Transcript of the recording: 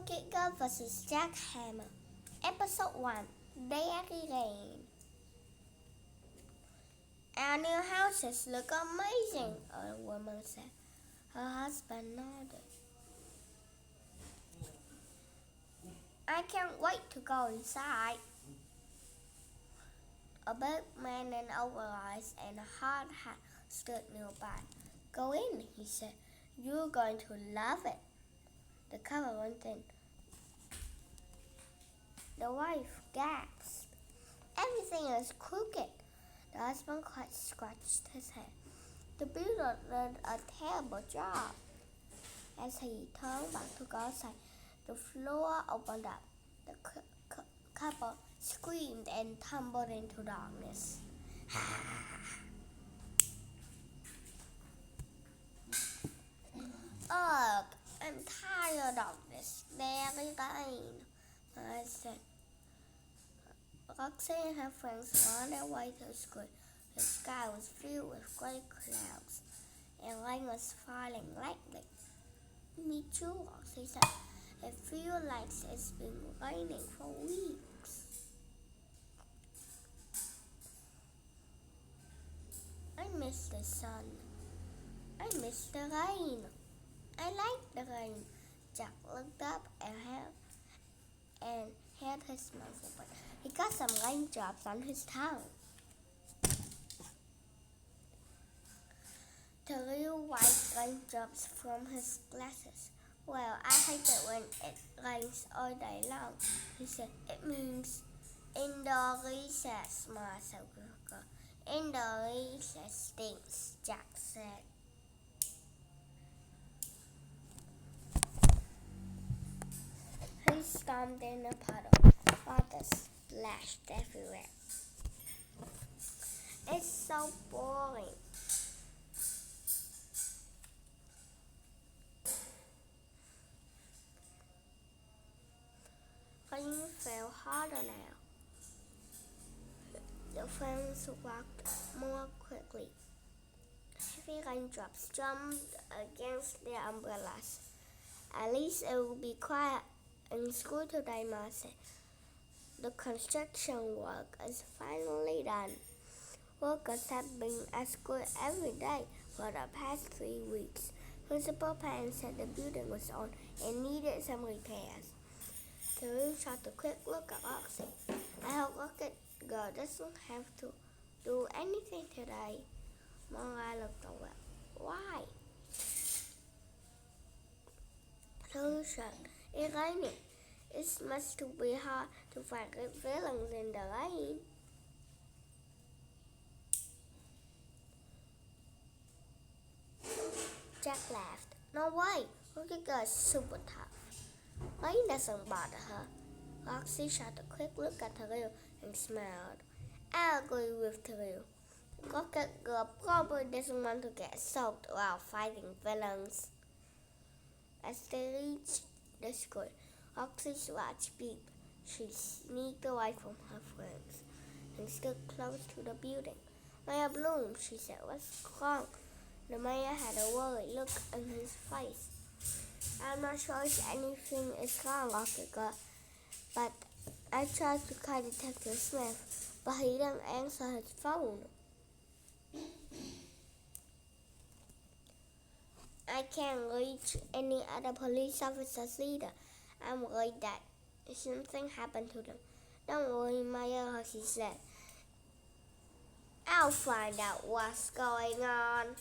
Rocket Girl vs. Jackhammer. Episode 1. Dreary. Our new houses look amazing, a woman said. Her husband nodded. I can't wait to go inside. A big man in overalls and a hard hat stood nearby. Go in, he said. You're going to love it. The couple went in. The wife gasped. Everything is crooked. The husband quite scratched his head. The builder did a terrible job. As he turned back to go outside, the floor opened up. The couple screamed and tumbled into darkness. Ugh, I'm tired of this daily rain, I said. Roxy and her friends were on their way to school. The sky was filled with gray clouds, and rain was falling lightly. Me too, Roxy said. It feels like it's been raining for weeks. I miss the sun. I miss the rain. I like the rain. Jack looked up and had his mouth open. He got some raindrops on his tongue. The real white raindrops from his glasses. Well, I hate it when it rains all day long, he said. It means in the recess, Ma said. In the recess stinks, Jack said. He stomped in a puddle. Water splashed everywhere. It's so boring. Rain fell harder now. The friends walked more quickly. Heavy raindrops jumped against their umbrellas. At least it will be quiet in school today, Ma said. The construction work is finally done. Workers have been at school every day for the past 3 weeks. Principal Pan said the building was old and needed some repairs. Dreary shot a quick look at Roxy. I hope Rocket Girl doesn't have to do anything today. Mara looked over. Why? Dreary said, it's raining. It must be hard to find good feelings in the rain. Jack laughed. No way. Rocket Girl is super tough. Rain doesn't bother her. Roxy shot a quick look at Dreary and smiled. I agree with Dreary. Rocket Girl probably doesn't want to get soaked while fighting villains. As they reached the school, Roxy's watch beeped. She sneaked away from her friends and stood close to the building. Mayor Bloom, she said, what's wrong? The mayor had a worried look on his face. I'm not sure if anything is wrong, Rocket Girl, but I tried to call Detective Smith, but he didn't answer his phone. I can't reach any other police officers either. I'm worried that something happened to them. Don't worry, Mayor, she said. I'll find out what's going on.